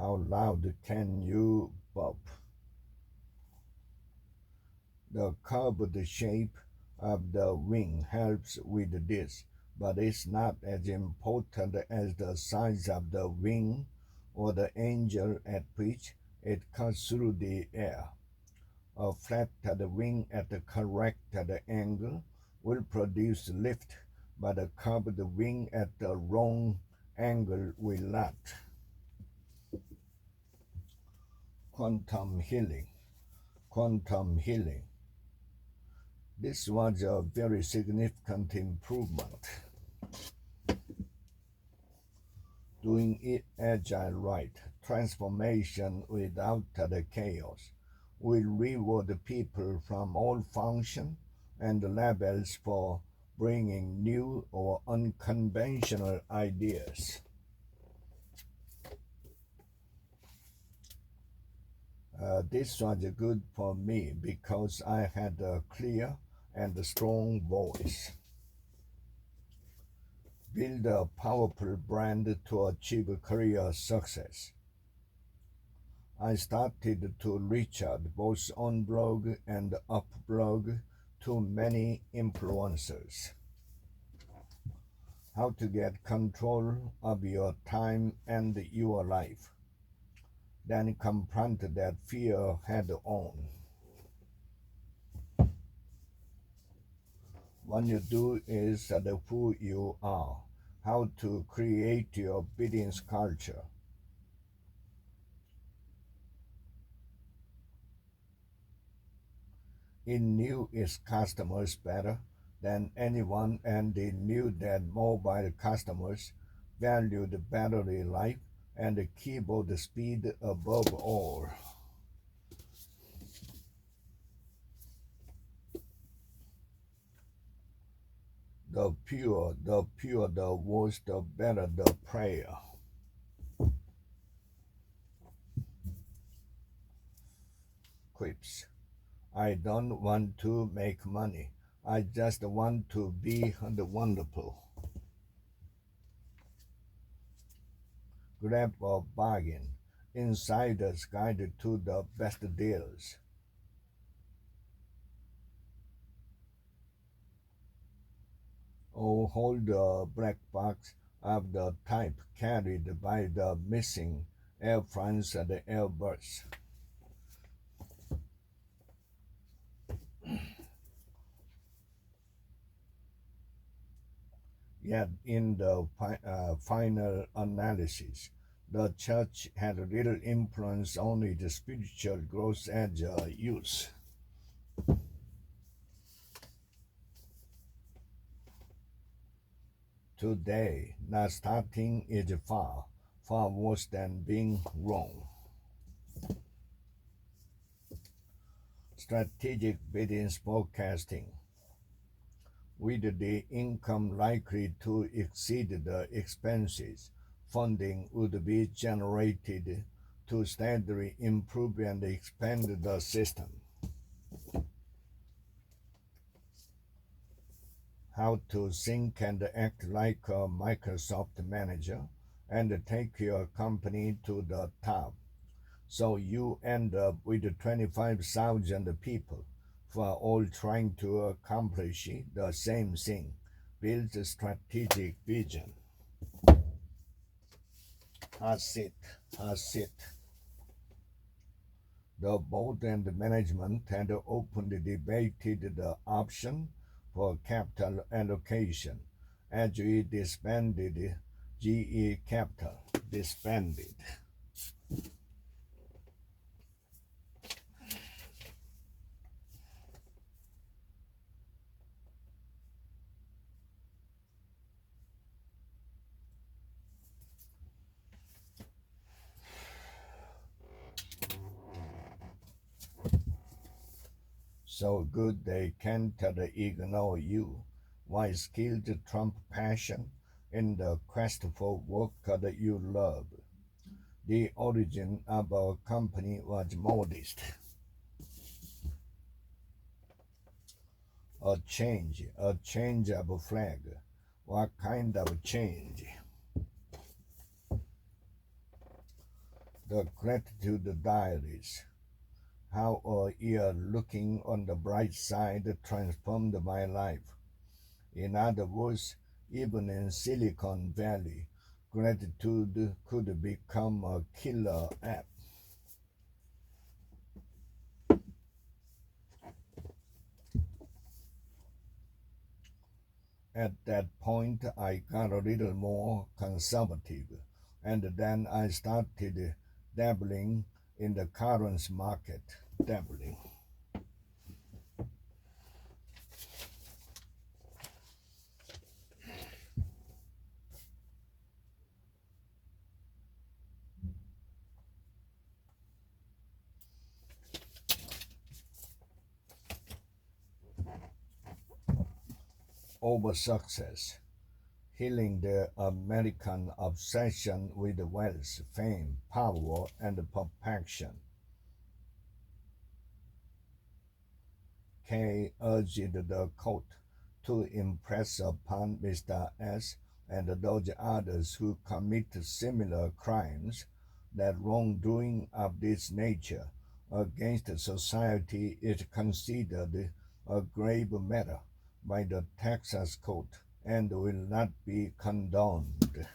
How loud can you burp? The curved shape of the wing helps with this, but it's not as important as the size of the wing or the angle at which it cuts through the air. A flattened wing at the correct angle will produce lift, but a curved wing at the wrong angle will not. Quantum healing. Quantum healing. This was a very significant improvement. Doing it agile right, transformation without the chaos, will reward people from all functions and levels for bringing new or unconventional ideas. This was good for me because I had a clear and strong voice. Build a powerful brand to achieve career success. I started to reach out both on blog and off blog to many influencers. How to get control of your time and your life. Then confront that fear head on. What you do is who you are. How to create your business culture. It knew its customers better than anyone, and it knew that mobile customers valued battery life and keyboard speed above all. The pure, the worse, the better the prayer. Quips. I don't want to make money. I just want to be wonderful. Grab a bargain. Insider's Guide to the Best Deals. Or hold the black box of the type carried by the missing Air France and Airbus. Yet in the final analysis, the church had little influence on its spiritual growth as a youth. Today, not starting is far, far worse than being wrong. Strategic business forecasting. With the income likely to exceed the expenses, funding would be generated to steadily improve and expand the system. How to think and act like a Microsoft manager and take your company to the top, so you end up with 25,000 people who are all trying to accomplish the same thing. Build a strategic vision. That's it. The board and management had openly debated the option for capital allocation as we disbanded GE Capital. Disbanded. So good they can't ignore you. Why skilled trump passion in the quest for work that you love? The origin of our company was modest. A change of flag. What kind of change? The Gratitude Diaries. How a year looking on the bright side transformed my life. In other words, even in Silicon Valley, gratitude could become a killer app. At that point, I got a little more conservative, and then I started dabbling in the currency market. Dabbling. Over success, healing the American obsession with wealth, fame, power, and perfection. Kay urged the court to impress upon Mr. S. and those others who commit similar crimes that wrongdoing of this nature against society is considered a grave matter by the Texas court and will not be condoned.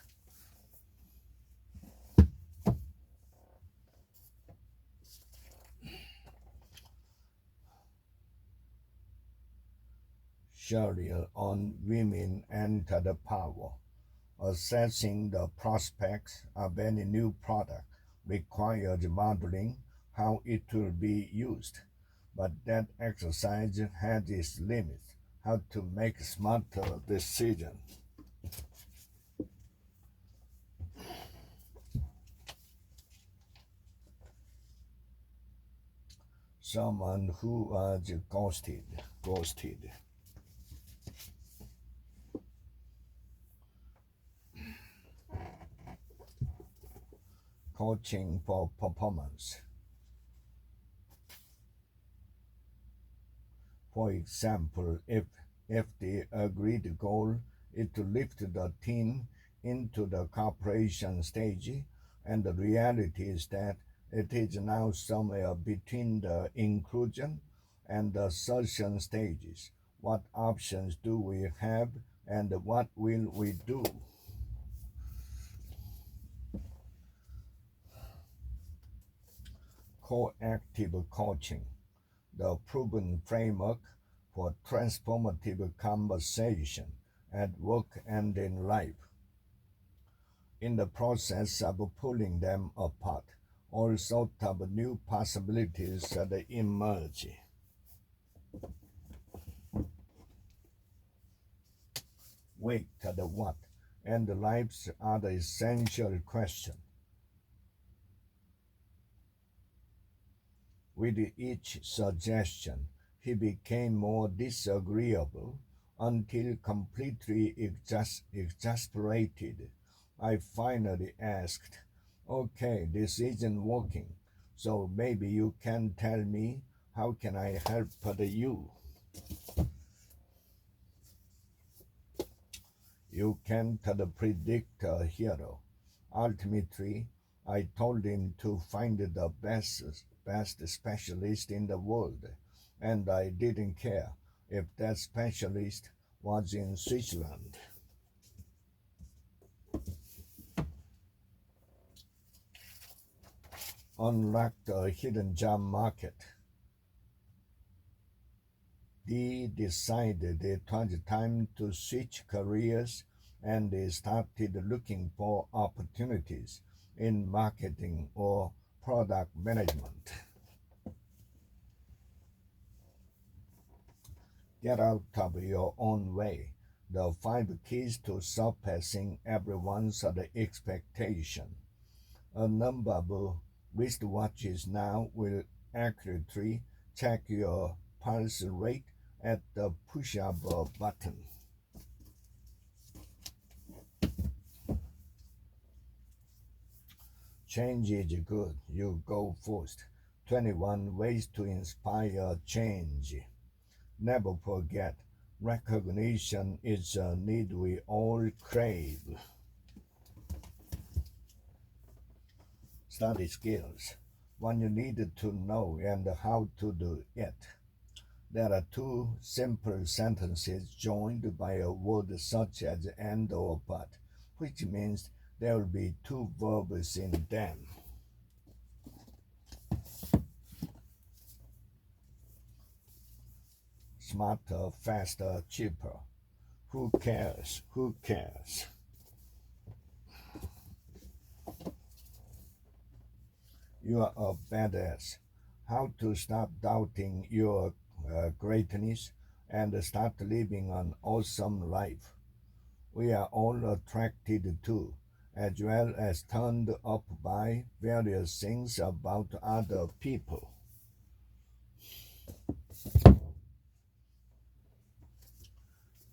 Shariah on women entered power. Assessing the prospects of any new product requires modeling how it will be used, but that exercise has its limits. How to make smarter decisions. Someone who was ghosted. Coaching for performance. For example, if the agreed goal is to lift the team into the corporation stage, and the reality is that it is now somewhere between the inclusion and the assertion stages, what options do we have and what will we do? Coactive coaching, the proven framework for transformative conversation at work and in life. In the process of pulling them apart, all sorts of new possibilities emerge. Wait to the what and life's other essential question. With each suggestion, he became more disagreeable until completely exasperated. I finally asked, "Okay, this isn't working, so maybe you can tell me how can I help you?" You can't predict a hero. Ultimately, I told him to find the best specialist in the world, and I didn't care if that specialist was in Switzerland. Unlocked a hidden job market. Dee decided it was time to switch careers, and they started looking for opportunities in marketing or product management. Get out of your own way. The 5 keys to surpassing everyone's expectation. A number of wristwatches now will accurately check your pulse rate at the push-up button. Change is good. You go first. 21 ways to inspire change. Never forget, recognition is a need we all crave. study skills, what you need to know and how to do it. There are two simple sentences joined by a word such as and or but, which means there will be two verbs in them. Smarter, faster, cheaper. Who cares? Who cares? You are a badass. How to stop doubting your greatness and start living an awesome life. We are all attracted to, as well as turned up by, various things about other people.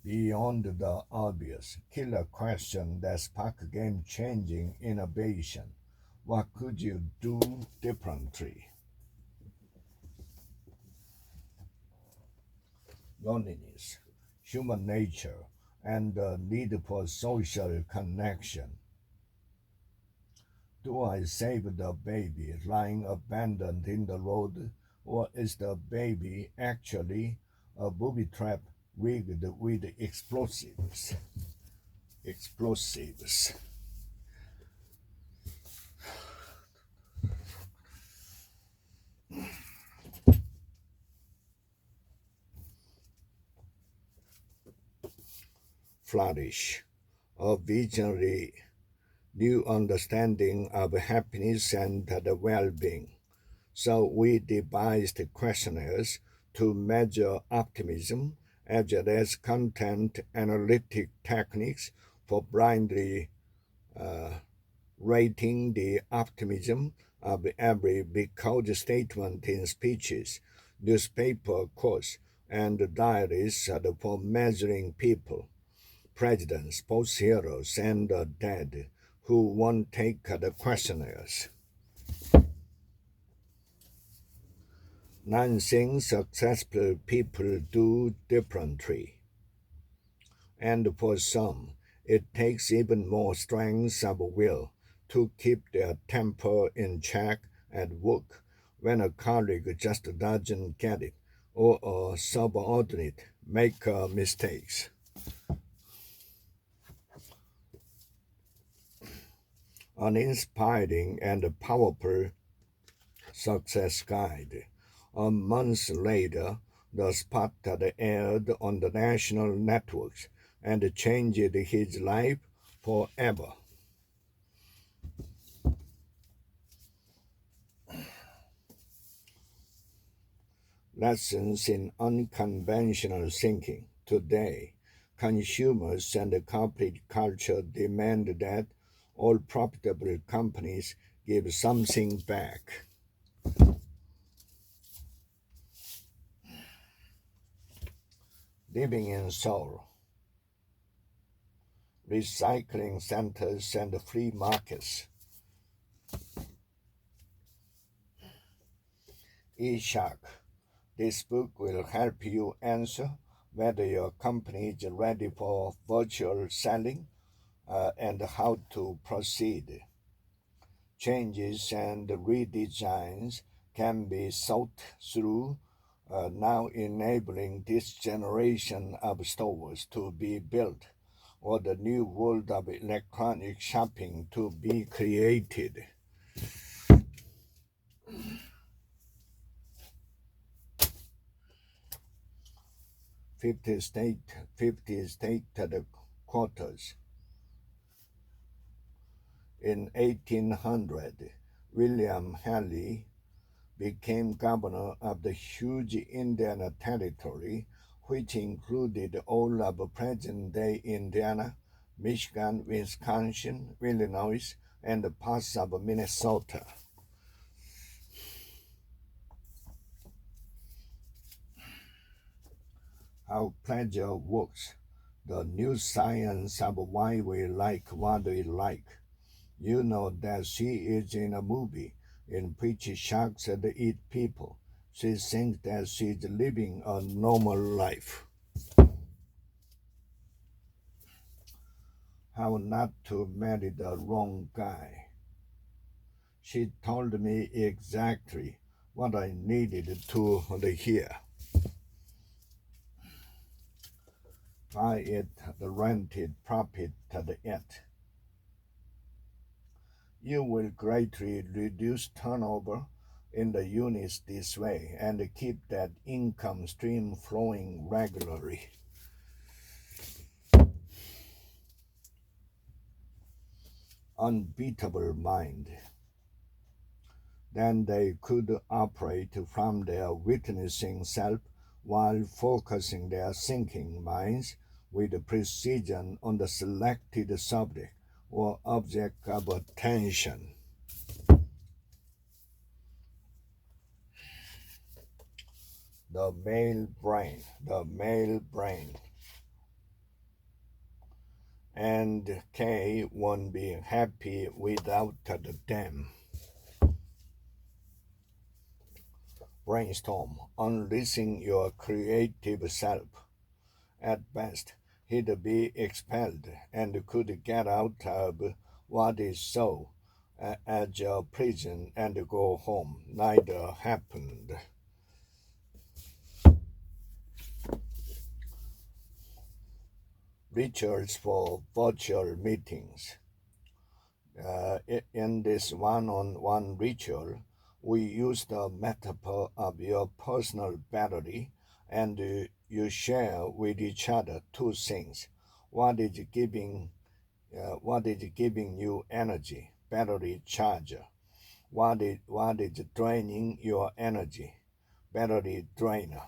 Beyond the obvious, killer question that spark game-changing innovation. What could you do differently? Loneliness, human nature, and the need for social connection. Do I save the baby lying abandoned in the road, or is the baby actually a booby trap rigged with explosives? Explosives. Flourish, a visionary new understanding of happiness and the well-being. So we devised questionnaires to measure optimism as well as content analytic techniques for blindly rating the optimism of every because statement in speeches, newspaper quotes, and diaries for measuring people, presidents, sports heroes, and the dead who won't take the questionnaires. 9 things successful people do differently. And for some, it takes even more strength of will to keep their temper in check at work when a colleague just doesn't get it or a subordinate makes mistakes. An inspiring and powerful success guide. A month later, the spot aired on the national networks and changed his life forever. Lessons in unconventional thinking. Today, consumers and corporate culture demand that all profitable companies give something back. Living in Seoul, recycling centers and free markets. eShark. This book will help you answer whether your company is ready for virtual selling and how to proceed. Changes and redesigns can be thought through, now enabling this generation of stores to be built or the new world of electronic shopping to be created. 50 state quarters. In 1800, William Henley became governor of the huge Indiana Territory, which included all of present-day Indiana, Michigan, Wisconsin, Illinois, and parts of Minnesota. How pleasure works, the new science of why we like what we like. You know that she is in a movie in which sharks eat people. She thinks that she's living a normal life. How not to marry the wrong guy. She told me exactly what I needed to hear. Buy it, rent it, profit it. You will greatly reduce turnover in the units this way and keep that income stream flowing regularly. Unbeatable mind. Then they could operate from their witnessing self while focusing their thinking minds with precision on the selected subject or object of attention. The male brain. And Kay won't be happy without them. Brainstorm, unleashing your creative self. At best, he'd be expelled and could get out of what is so as a prison and go home. Neither happened. Rituals for virtual meetings. In this one-on-one ritual, we use the metaphor of your personal battery, and you share with each other two things. What is giving you energy? Battery charger. What is draining your energy? Battery drainer.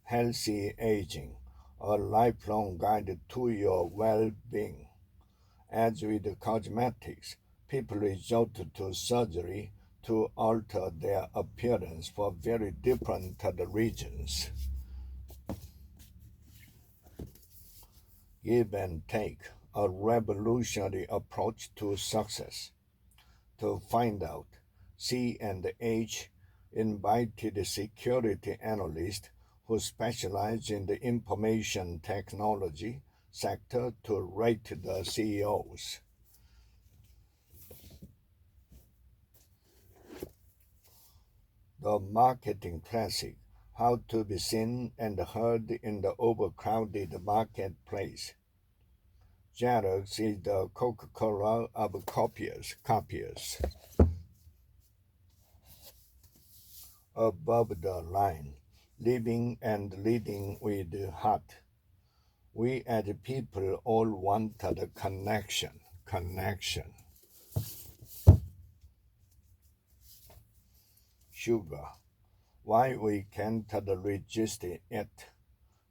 Healthy aging, a lifelong guide to your well-being. As with cosmetics, people resort to surgery to alter their appearance for very different reasons. Give and take, a revolutionary approach to success. To find out, C&H invited security analysts who specialize in the information technology sector to rate the CEOs. The marketing classic, how to be seen and heard in the overcrowded marketplace. Xerox is the Coca-Cola of copiers. Above the line, living and leading with heart. We as people all want the connection. Sugar. Why we can't resist it?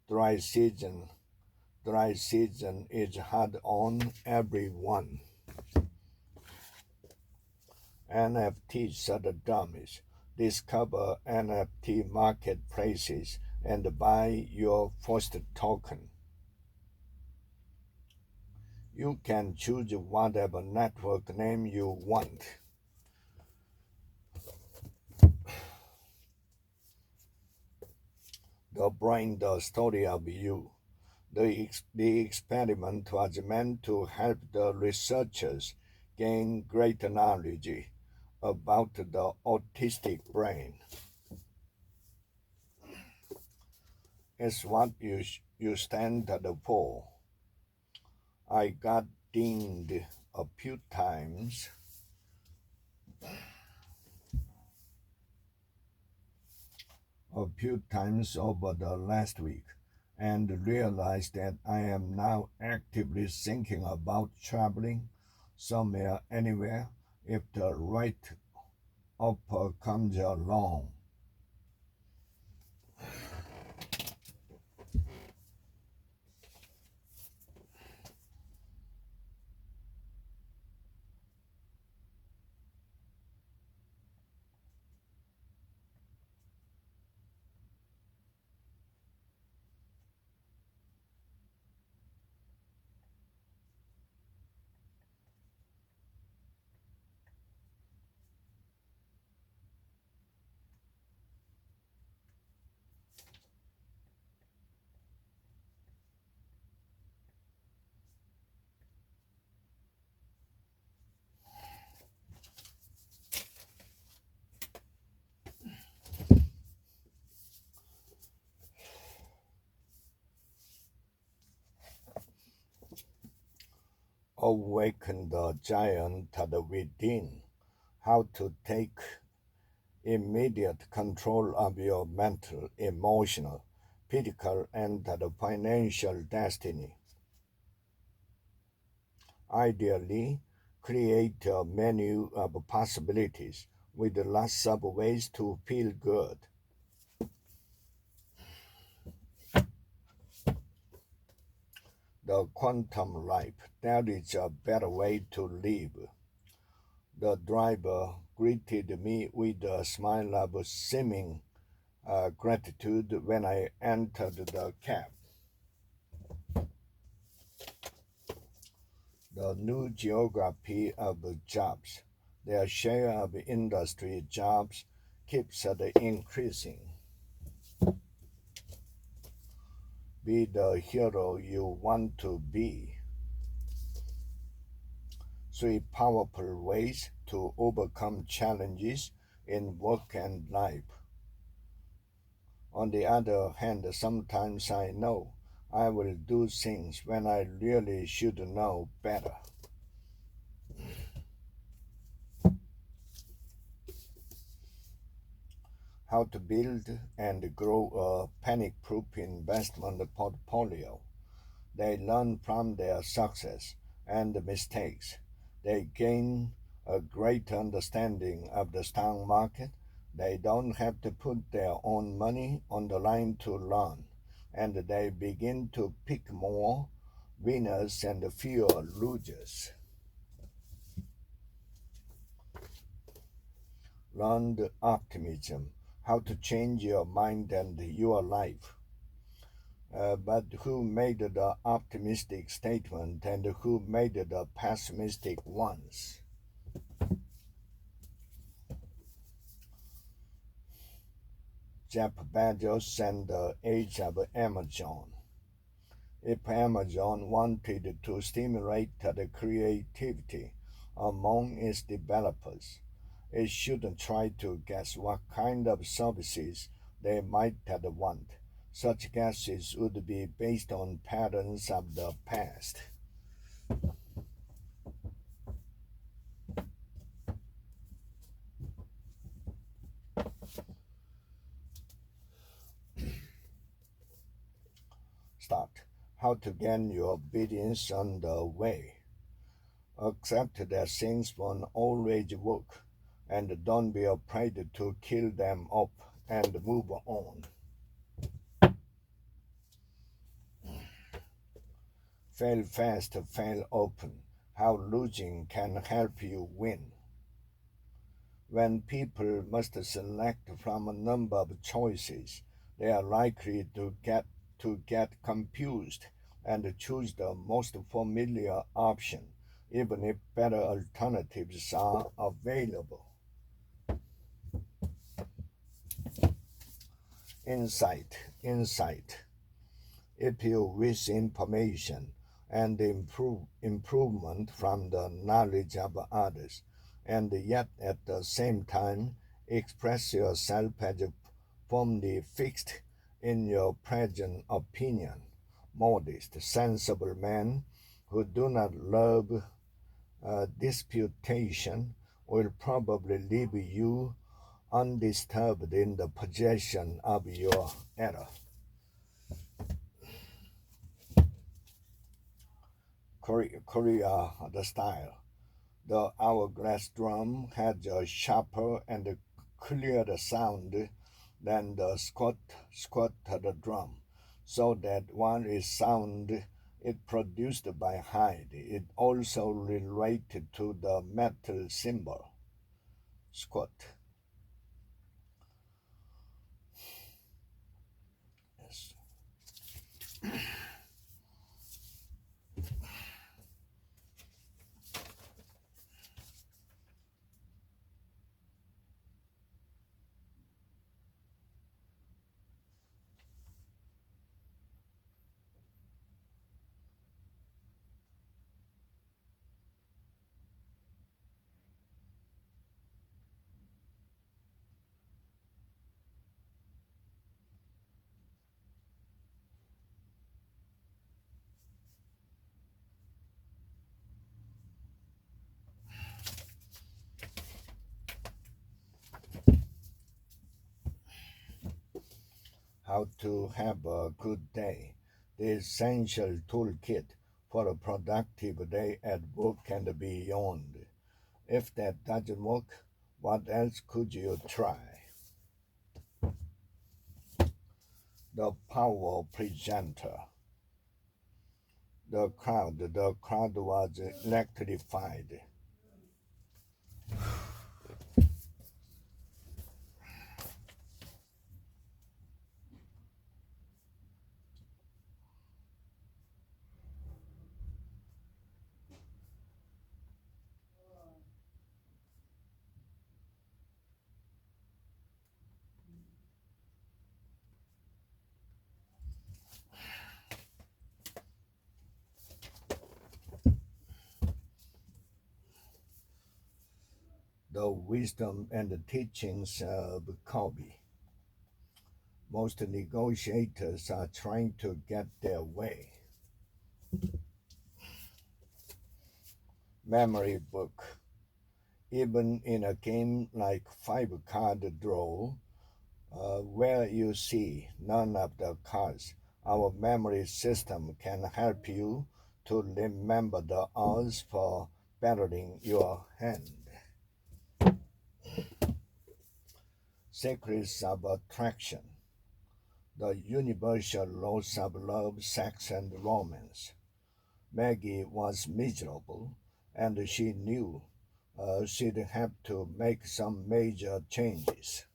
Dry season is hard on everyone. NFTs are the dummies. Discover NFT marketplaces and buy your first token. You can choose whatever network name you want. The brain, the story of you. The experiment was meant to help the researchers gain greater knowledge about the autistic brain. It's what you stand for. I got dinged a few times. Over the last week, and realized that I am now actively thinking about traveling somewhere, anywhere, if the right offer comes along. awaken the giant within, how to take immediate control of your mental, emotional, physical, and the financial destiny. Ideally, create a menu of possibilities with lots of ways to feel good. The quantum life, that is a better way to live. The driver greeted me with a smile of seeming gratitude when I entered the cab. The new geography of jobs, their share of industry jobs keeps increasing. Be the hero you want to be. 3 powerful ways to overcome challenges in work and life. On the other hand, sometimes I know I will do things when I really should know better. How to build and grow a panic-proof investment portfolio. They learn from their success and mistakes. They gain a great understanding of the stock market. They don't have to put their own money on the line to learn, and they begin to pick more winners and fewer losers. Learn optimism, how to change your mind and your life. But who made the optimistic statement and who made the pessimistic ones? Jeff Bezos and the age of Amazon. If Amazon wanted to stimulate the creativity among its developers, it should try to guess what kind of services they might want. Such guesses would be based on patterns of the past. Start. How to gain your business on the way. Accept that things won't always work, and don't be afraid to kill them up and move on. Fail fast, fail often. How losing can help you win. When people must select from a number of choices, they are likely to get confused and choose the most familiar option, even if better alternatives are available. Insight. If you wish information and improvement from the knowledge of others, and yet at the same time express yourself as firmly fixed in your present opinion, modest, sensible men who do not love disputation will probably leave you undisturbed in the possession of your error. Korea, the style. The hourglass drum has a sharper and clearer sound than the squat drum, so that while it sound is produced by hide, it also related to the metal symbol, squat. Yes. how to have a good day, the essential toolkit for a productive day at work and beyond. If that doesn't work, what else could you try? The power presenter. The crowd was electrified. The wisdom and the teachings of Kobe. Most negotiators are trying to get their way. Memory book. Even in a game like five card draw, where you see none of the cards, our memory system can help you to remember the odds for battling your hand. Secrets of attraction. The universal laws of love, sex, and romance. Maggie was miserable, and she knew she'd have to make some major changes.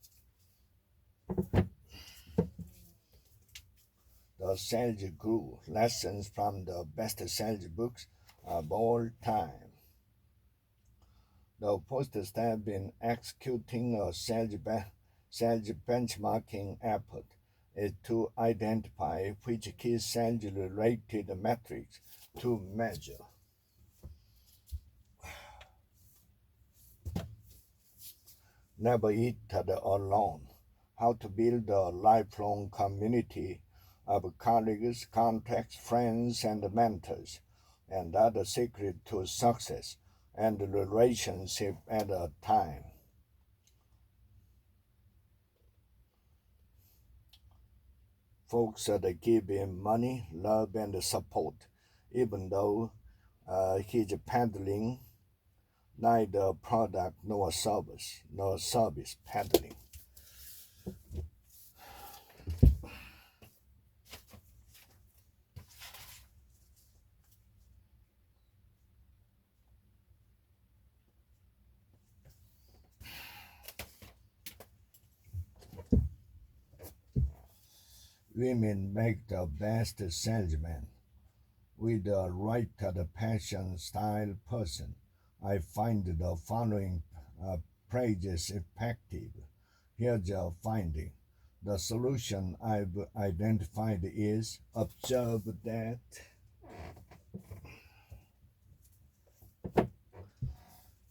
The sales grew. Lessons from the best sales books of all time. The first step in executing a sales benchmarking effort is to identify which key sales related metrics to measure. Never eat alone. How to build a lifelong community of colleagues, contacts, friends, and mentors, and other secret to success and relationship at a time. Folks that give him money, love, and support, even though he's peddling neither product nor service peddling. Women make the best salesmen. With the right passion style person, I find the following pages effective. Here's a finding. The solution I've identified is observe that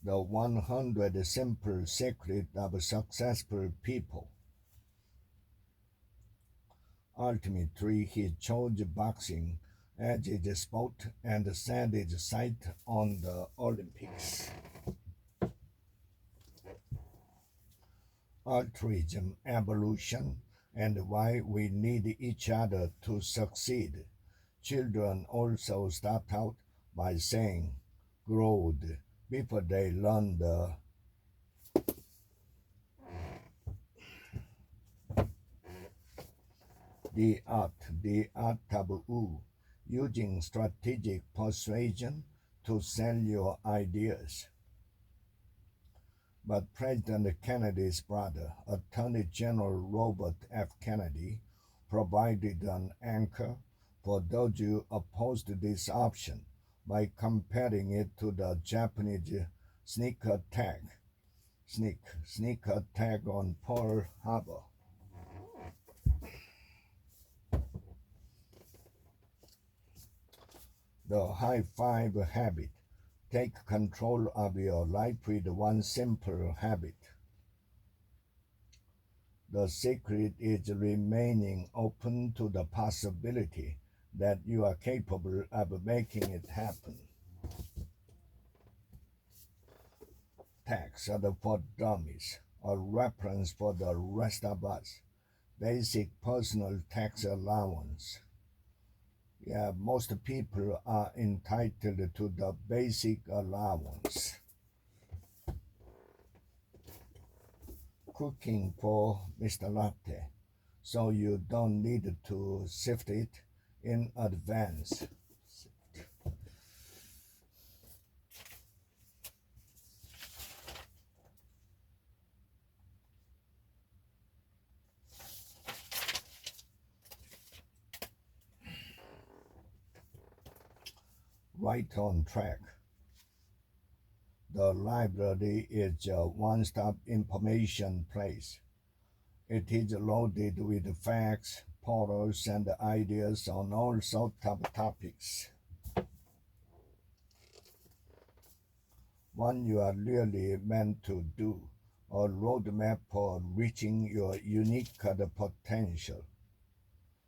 the 100 simple secrets of successful people. Ultimately, he chose boxing as his sport and set his sight on the Olympics. Altruism, evolution, and why we need each other to succeed. Children also start out by saying growth before they learn the art of using strategic persuasion to sell your ideas. But President Kennedy's brother, Attorney General Robert F. Kennedy, provided an anchor for those who opposed this option by comparing it to the Japanese sneak attack on Pearl Harbor. The high five habit. Take control of your life with one simple habit. The secret is remaining open to the possibility that you are capable of making it happen. Tax for dummies, a reference for the rest of us. basic personal tax allowance. Yeah, most people are entitled to the basic allowance. Cooking for Mr. Latte, so you don't need to sift it in advance. Right on track. The library is a one-stop information place. It is loaded with facts, photos, and ideas on all sorts of topics. One you are really meant to do, a roadmap for reaching your unique potential.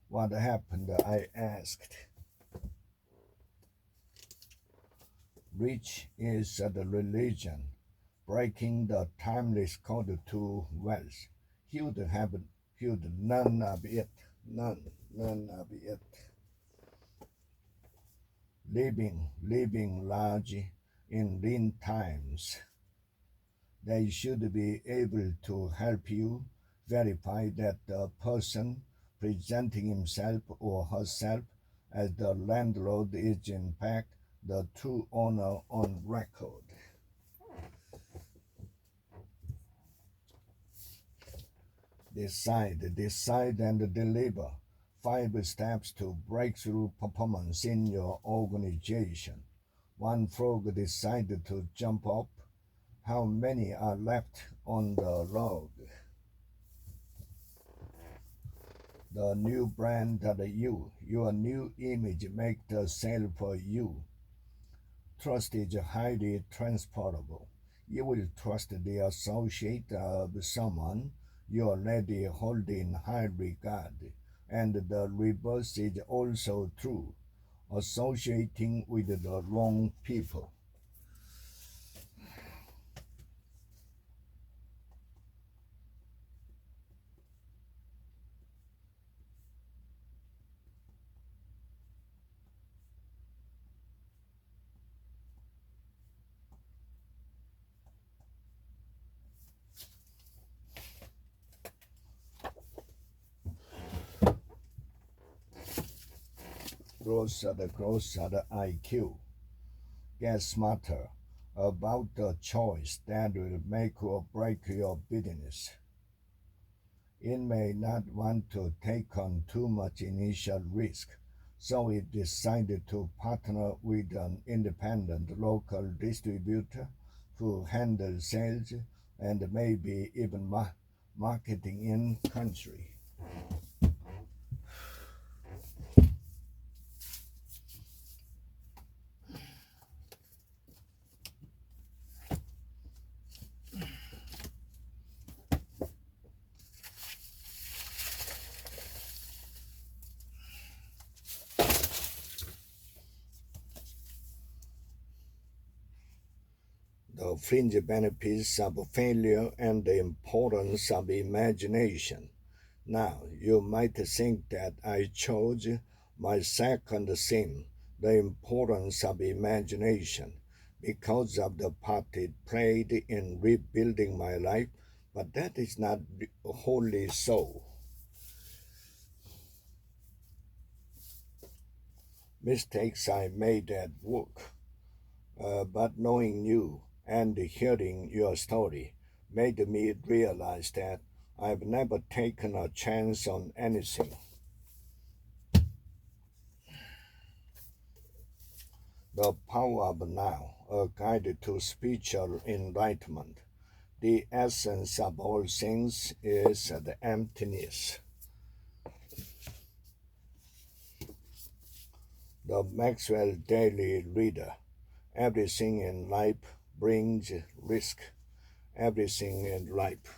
What happened? I asked. Rich is the religion, breaking the timeless code to wealth. He would have none of it, none of it. Living large in lean times. They should be able to help you verify that the person presenting himself or herself as the landlord is in fact the true owner on record. Decide and deliver. 5 steps to breakthrough performance in your organization. One frog decided to jump up. How many are left on the log? The new brand that your new image make the sale for you. Trust is highly transportable. You will trust the associate of someone you already hold in high regard, and the reverse is also true. Associating with the wrong people. Growth at IQ. Get smarter about the choice that will make or break your business. It may not want to take on too much initial risk, so it decided to partner with an independent local distributor who handles sales and maybe even marketing in country. The fringe benefits of failure and the importance of imagination. Now, you might think that I chose my second theme, the importance of imagination, because of the part it played in rebuilding my life, but that is not wholly so. Mistakes I made at work, but knowing you and hearing your story made me realize that I've never taken a chance on anything. The Power of Now, a guide to spiritual enlightenment. The essence of all things is the emptiness. The Maxwell Daily Reader. Everything in life brings risk. Everything in life.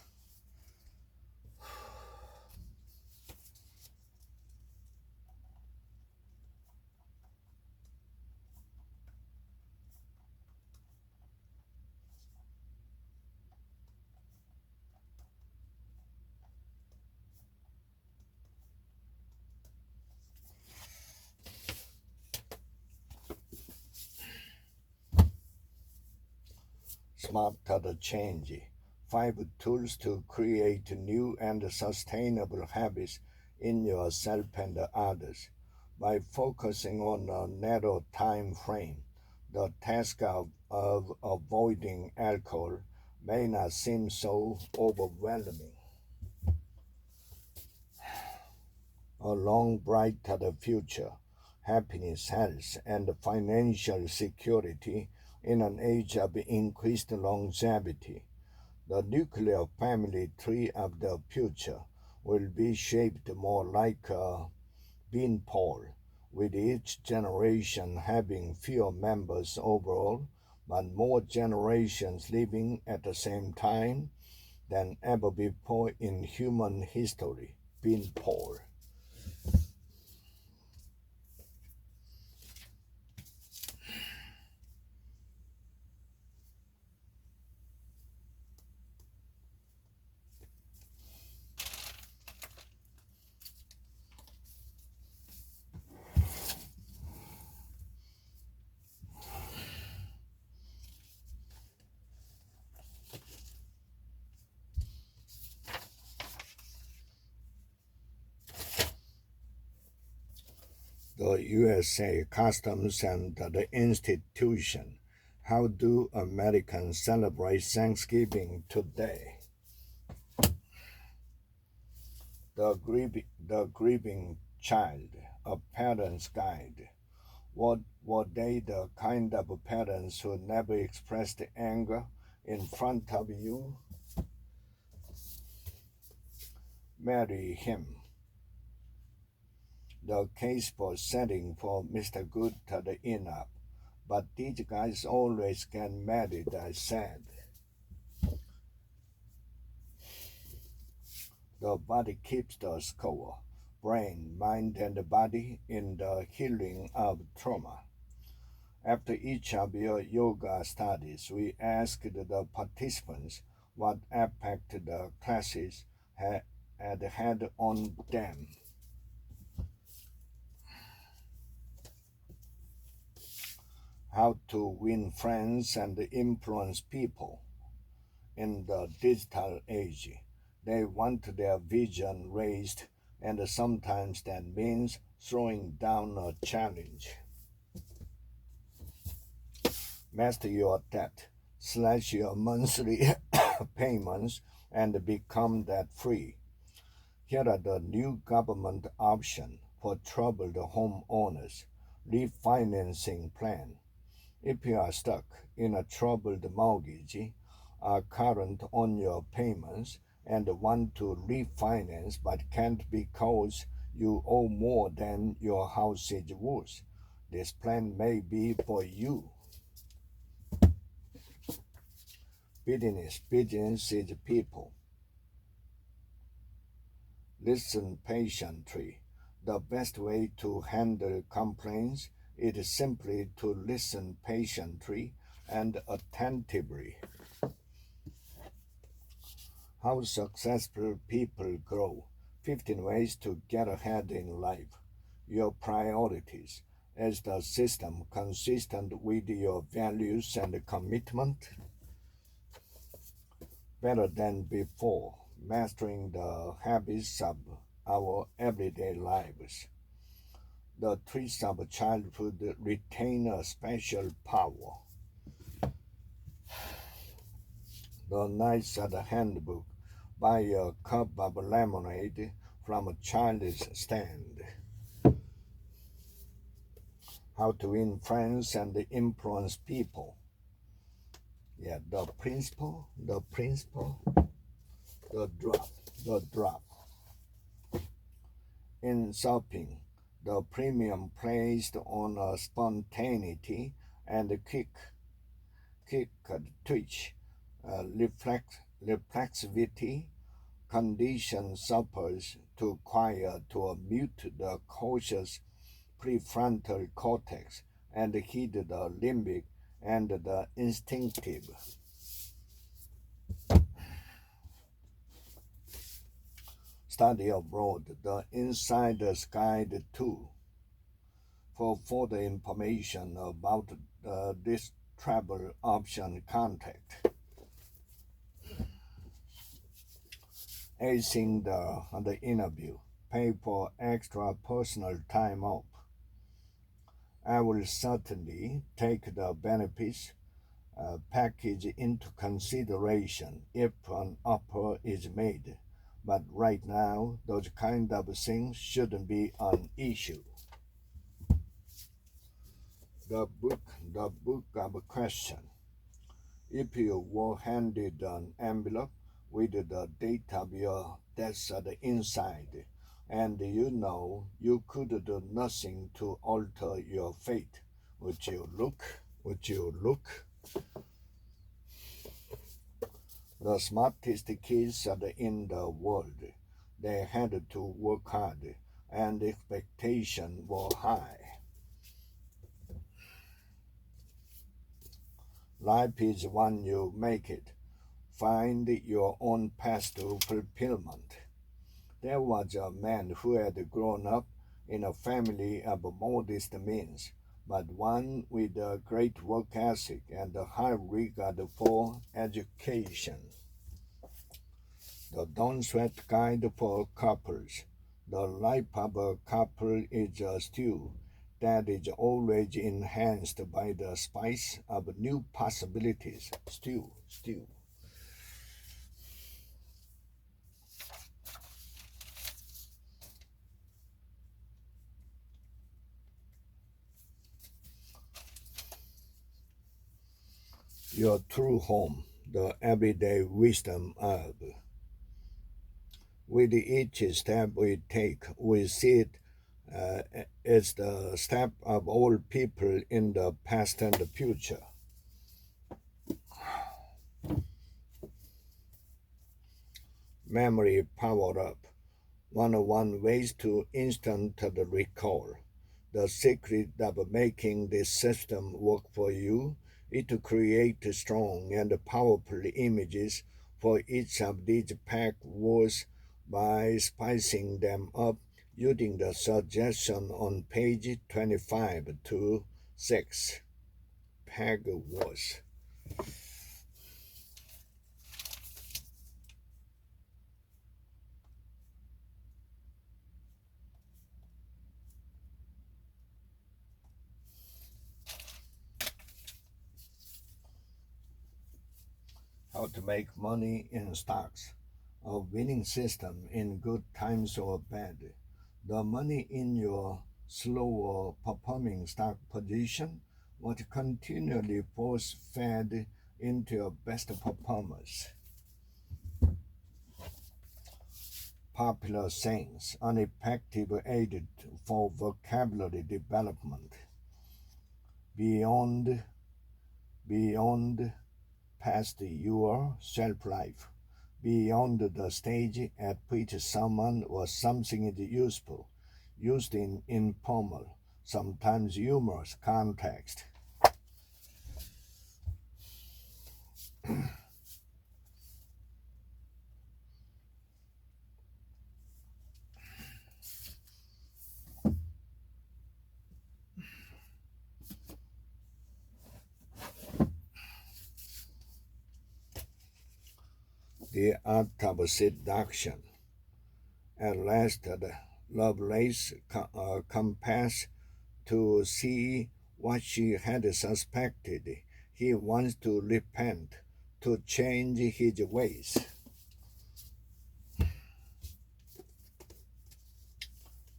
smarter the change. 5 tools to create new and sustainable habits in yourself and others. By focusing on a narrow time frame, the task of avoiding alcohol may not seem so overwhelming. A long, brighter future, happiness, health, and financial security in an age of increased longevity. The nuclear family tree of the future will be shaped more like a beanpole, with each generation having fewer members overall, but more generations living at the same time than ever before in human history. Beanpole. The USA Customs and the Institution. How do Americans celebrate Thanksgiving today? The Grieving Child, a parent's guide. Were they the kind of parents who never expressed anger in front of you? Marry him. The case for setting for Mr. Good to the enough, but these guys always get married, I said. The body keeps the score, brain, mind, and body in the healing of trauma. After each of your yoga studies, we asked the participants what impact the classes had had on them. How to win friends and influence people in the digital age. They want their vision raised, and sometimes that means throwing down a challenge. Master your debt, slash your monthly payments, and become debt free. Here are the new government options for troubled homeowners. Refinancing plan. If you are stuck in a troubled mortgage, are current on your payments, and want to refinance but can't because you owe more than your house is worth, this plan may be for you. Business is people. Listen patiently. The best way to handle complaints is simply to listen patiently and attentively. How successful people grow. 15 ways to get ahead in life. Your priorities. Is the system consistent with your values and commitment? Better than before. Mastering the habits of our everyday lives. The trees of childhood retain a special power. The Knights of the Handbook. Buy a cup of lemonade from a child's stand. How to win friends and influence people. Yeah, the principle, the drop. In shopping, the premium placed on spontaneity and quick twitch, reflexivity, condition shoppers to acquire to mute the cautious prefrontal cortex and heed the limbic and the instinctive. Study abroad, the Insider's Guide 2. For further information about this travel option, contact acing the interview, pay for extra personal time off. I will certainly take the benefits package into consideration if an offer is made, but right now those kind of things shouldn't be an issue. The book of question. If you were handed an envelope with the date of your death at the inside, and you know you could do nothing to alter your fate, would you look? Would you look? The smartest kids in the world, they had to work hard, and expectations were high. Life is one you make it. Find your own path to fulfillment. There was a man who had grown up in a family of modest means, but one with a great work ethic and a high regard for education. The Don't Sweat Guide for Couples. The life of a couple is a stew that is always enhanced by the spice of new possibilities. Stew. Your true home, the everyday wisdom of. With each step we take, we see it as the step of all people in the past and the future. Memory power up. 101 ways to instant recall. The secret of making this system work for you is to create strong and powerful images for each of these packed words by spicing them up using the suggestion on page 25 to 6. Packed words. How to make money in stocks. A winning system in good times or bad. The money in your slower performing stock position was continually force fed into your best performers. Popular sayings, an effective aid for vocabulary development. Beyond past your shelf life, beyond the stage at which someone or something is useful, used in informal, sometimes humorous context. The art of seduction. At last, Lovelace compassed to see what she had suspected. He wants to repent, to change his ways.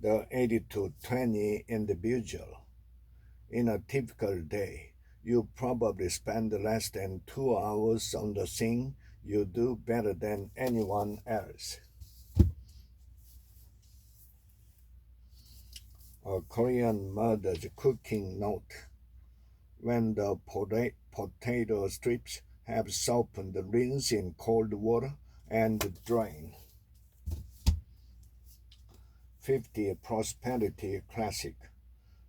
The 80 to 20 individual. In a typical day, you probably spend less than 2 hours on the thing you do better than anyone else. A Korean mother's cooking note. When the potato strips have softened, rinse in cold water and drain. 50 Prosperity Classic.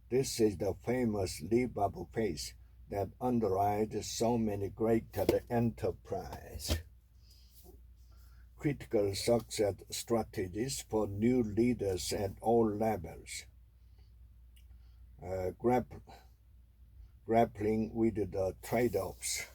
This is the famous leap of faith that underlies so many great enterprises. Critical success strategies for new leaders at all levels. Grappling with the trade-offs.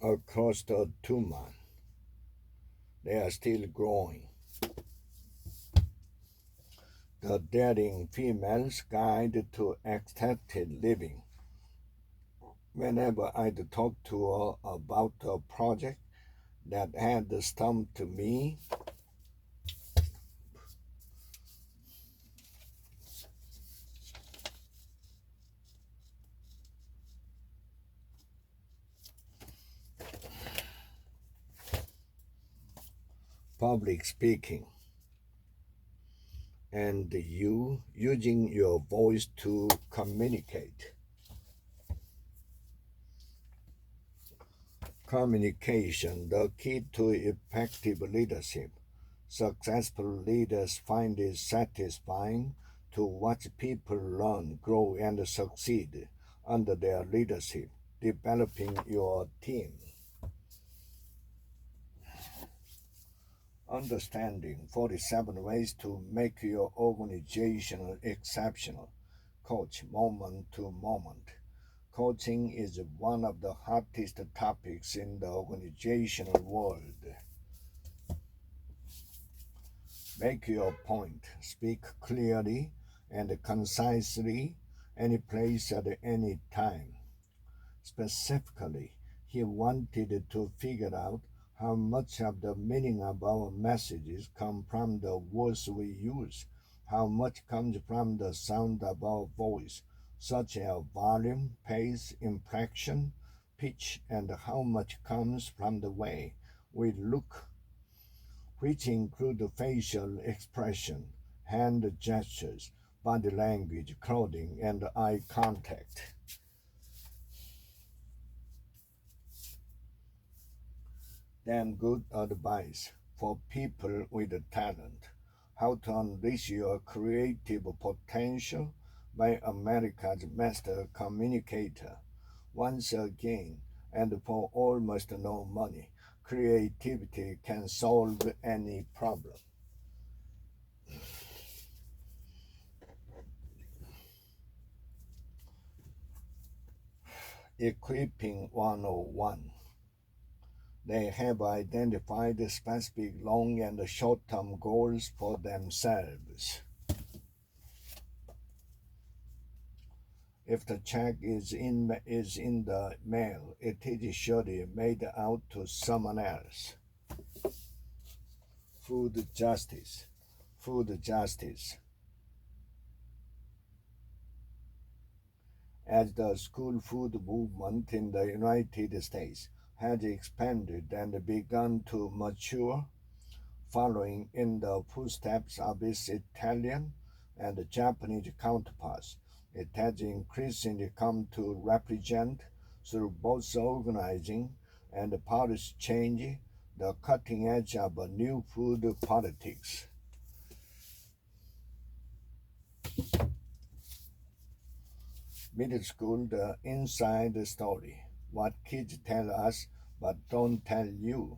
across the 2 months. They are still growing. The Daring Female's Guide to Ecstatic Living. Whenever I'd talk to her about a project that had stumped me, public speaking, and you using your voice to communicate. Communication, the key to effective leadership. Successful leaders find it satisfying to watch people learn, grow, and succeed under their leadership. Developing your team. Understanding 47 ways to make your organization exceptional. Coach moment to moment. Coaching is one of the hottest topics in the organizational world. Make your point. Speak clearly and concisely, any place at any time. Specifically, he wanted to figure out how much of the meaning of our messages come from the words we use, how much comes from the sound of our voice, such as volume, pace, inflection, pitch, and how much comes from the way we look, which include facial expression, hand gestures, body language, clothing, and eye contact. Damn good advice for people with talent. How to unleash your creative potential by America's master communicator. Once again, and for almost no money, creativity can solve any problem. Equipping 101. They have identified specific long and short-term goals for themselves. If the check is in the mail, it is surely made out to someone else. Food justice. Food justice. As the school food movement in the United States has expanded and begun to mature, following in the footsteps of its Italian and Japanese counterparts, it has increasingly come to represent, through both organizing and policy change, the cutting edge of a new food politics. Middle school, the inside story. What kids tell us but don't tell you.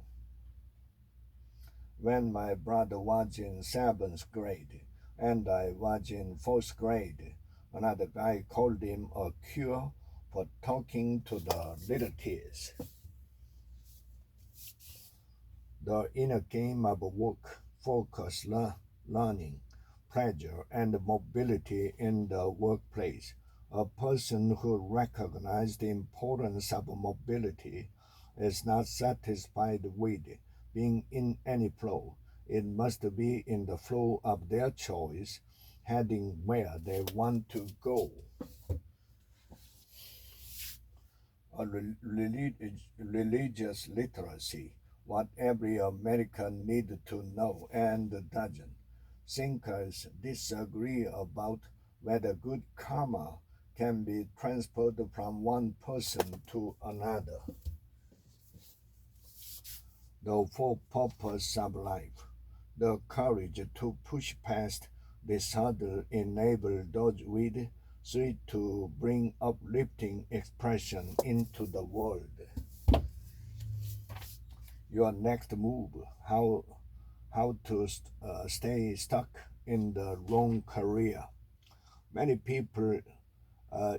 When my brother was in 7th grade and I was in 4th grade, another guy called him a cure for talking to the little kids. The inner game of work, focus, learning, pleasure, and mobility in the workplace. A person who recognizes the importance of mobility is not satisfied with being in any flow. It must be in the flow of their choice, heading where they want to go. A religious literacy, what every American needs to know and doesn't. Thinkers disagree about whether good karma can be transferred from one person to another. The full purpose of life, the courage to push past this hurdle enable those with street to bring uplifting expression into the world. Your next move, how to stay stuck in the wrong career. Many people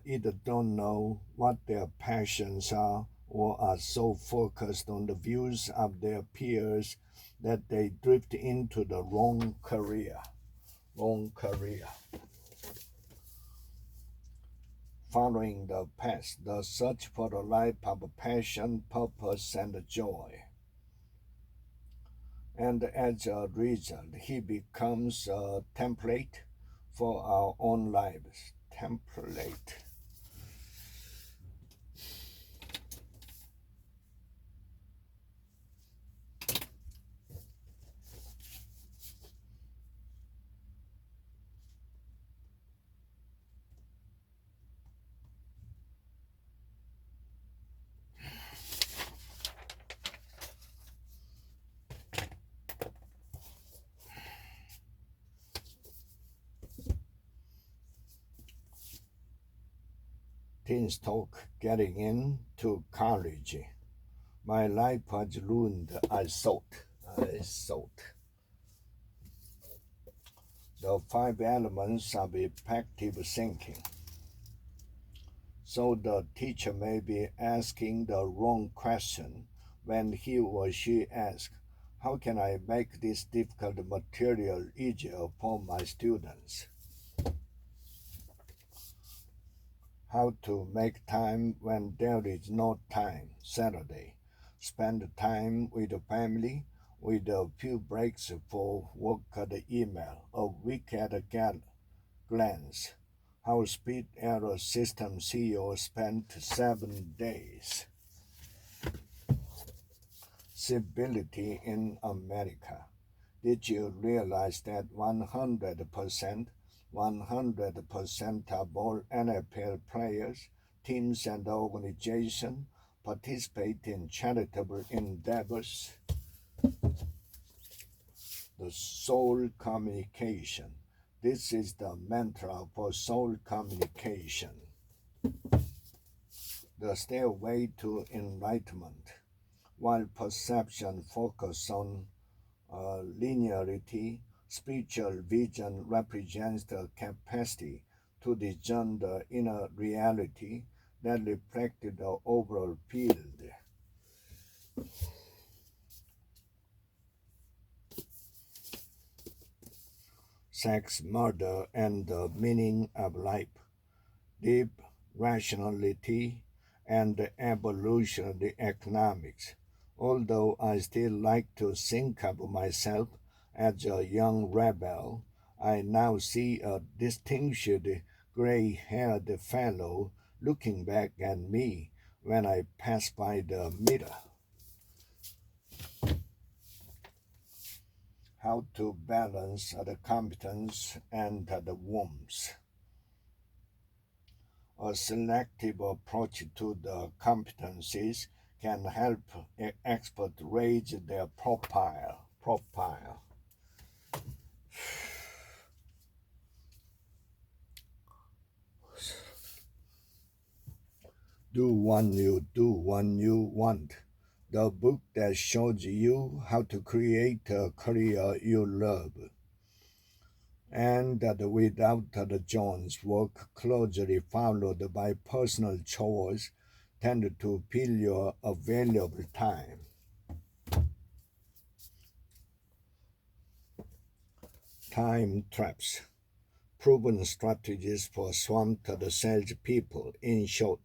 either don't know what their passions are or are so focused on the views of their peers that they drift into the wrong career. Following the past, the search for a life of passion, purpose, and joy. And as a result, he becomes a template for our own lives. Template. Teens talk getting into college. My life was ruined, I thought. The 5 elements of effective thinking. So the teacher may be asking the wrong question when he or she asks, how can I make this difficult material easier for my students? How to make time when there is no time. Saturday. Spend time with the family with a few breaks for work at the email, a week at a glance. How Speed Error System CEO spent 7 days. Civility in America. Did you realize that 100% of all NFL players, teams, and organizations participate in charitable endeavors? The soul communication. This is the mantra for soul communication. The stairway to enlightenment. While perception focuses on linearity, spiritual vision represents the capacity to discern the inner reality that reflects the overall field. Sex, murder, and the meaning of life. Deep rationality and evolutionary economics. Although I still like to think of myself as a young rebel, I now see a distinguished gray-haired fellow looking back at me when I pass by the mirror. How to balance the competence and the warmth. A selective approach to the competencies can help experts raise their profile. Do One You Want. The book that shows you how to create a career you love. And without the Jones work closely followed by personal chores tend to fill your available time. Time traps. Proven strategies for swamped salespeople. In short,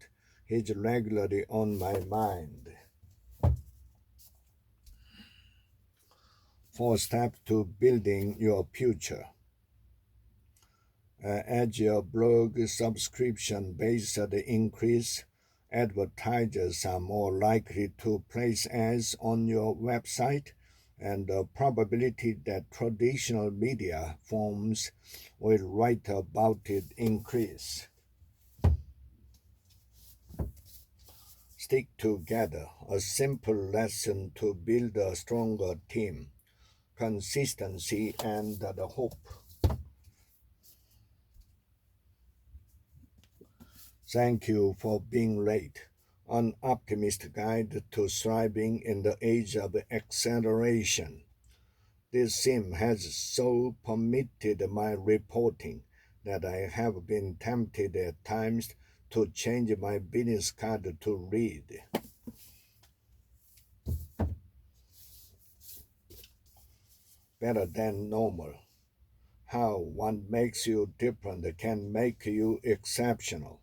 he's regularly on my mind. 4 steps to building your future. As your blog subscription base increase, advertisers are more likely to place ads on your website, and the probability that traditional media forms will write about it increase. Stick together, a simple lesson to build a stronger team. Consistency and the hope. Thank you for being late. An optimist guide to thriving in the age of acceleration. This sim has so permitted my reporting that I have been tempted at times to change my business card to read. better than normal. How what makes you different can make you exceptional.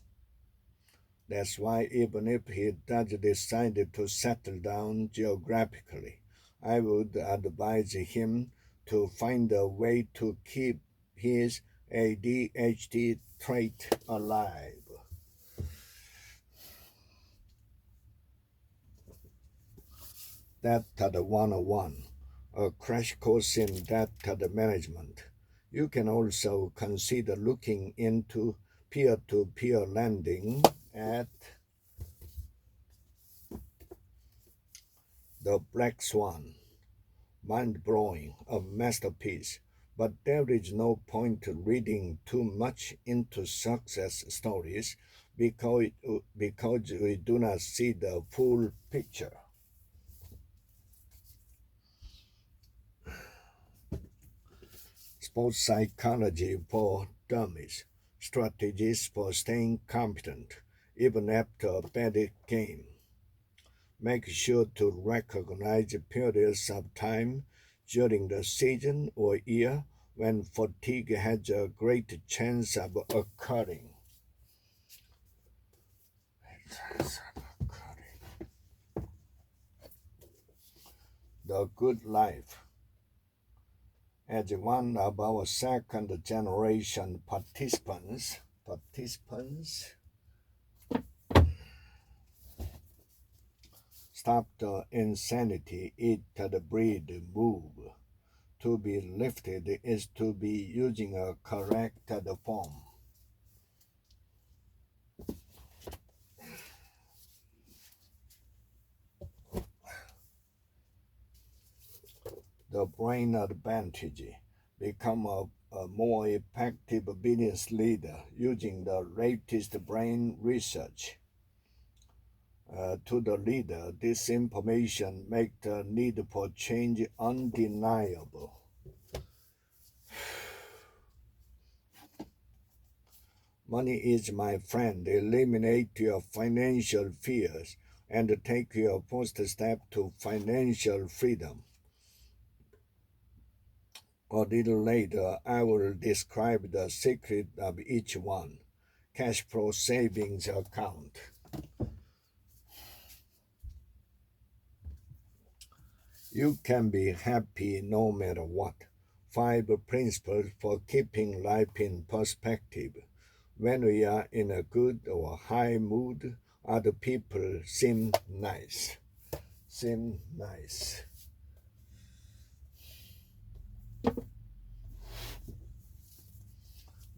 That's why even if he does decide to settle down geographically, I would advise him to find a way to keep his ADHD trait alive. Data 101, a crash course in data management. You can also consider looking into peer-to-peer lending at the Black Swan. Mind-blowing, a masterpiece, but there is no point reading too much into success stories because we do not see the full picture. Sports psychology for dummies, strategies for staying competent even after a bad game. Make sure to recognize periods of time during the season or year when fatigue has a great chance of occurring. The Good Life. As one of our second generation participants stop the insanity, eat the breed, move. To be lifted is to be using a corrected form. The brain advantage. Become a more effective business leader using the latest brain research. To the leader, this information makes the need for change undeniable. Money is my friend. Eliminate your financial fears and take your first step to financial freedom. A little later, I will describe the secret of each one. Cash flow savings account. You can be happy no matter what. 5 principles for keeping life in perspective. When we are in a good or high mood, other people seem nice.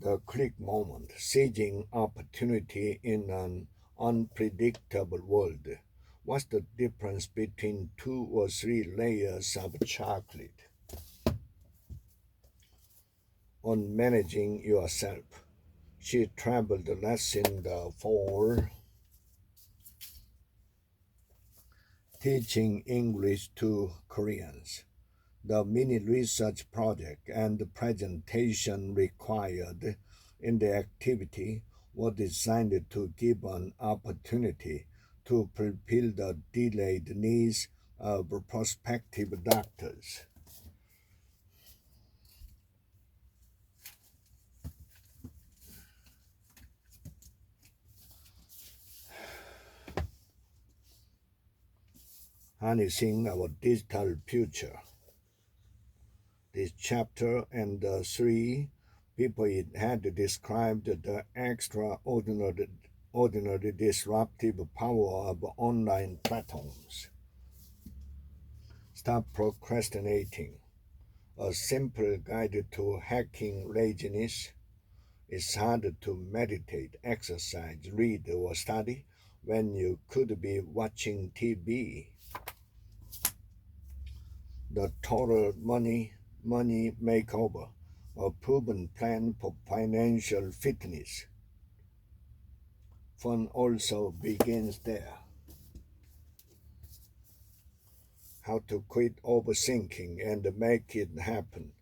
The click moment, seizing opportunity in an unpredictable world. What's the difference between 2 or 3 layers of chocolate? On managing yourself. She traveled less in the fall, teaching English to Koreans. The mini research project and the presentation required in the activity were designed to give an opportunity to fulfill the delayed needs of prospective doctors. Harnessing our digital future. This chapter and the 3 people it had described the extraordinary disruptive power of online platforms. Stop procrastinating. A simple guide to hacking laziness. It's hard to meditate, exercise, read, or study when you could be watching TV. The total money makeover, a proven plan for financial fitness. Fun also begins there. How to quit overthinking and make it happen.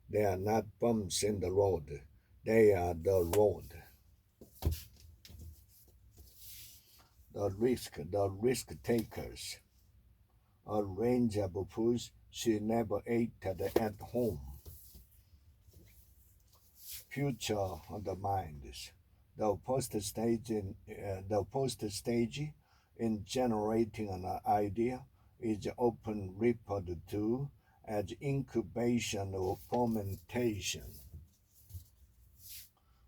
They are not bumps in the road. They are the road. The risk takers. A range of foods she never ate at home. Future of the minds. The first stage in generating an idea is often referred to as incubation or fermentation.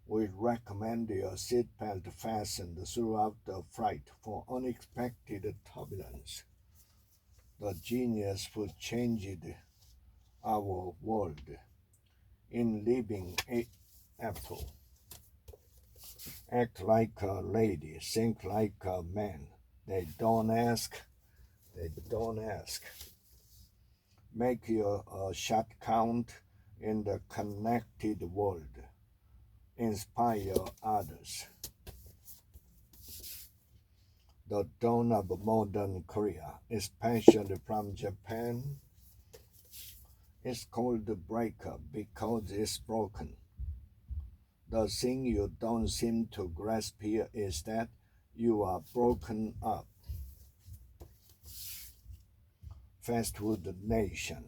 We recommend your seatbelt fastened throughout the flight for unexpected turbulence. The genius who changed our world in living Apple. Act like a lady, think like a man. They don't ask. Make your shot count in the connected world. Inspire others. The dawn of modern Korea, especially from Japan, is called the breakup because it's broken. The thing you don't seem to grasp here is that you are broken up. Fast food nation.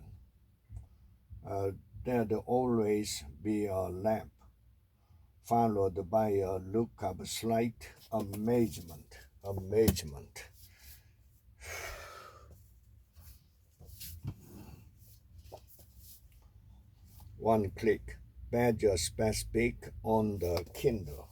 There'll always be a lamp, followed by a look of slight amazement. One click, Badger Specific on the Kindle.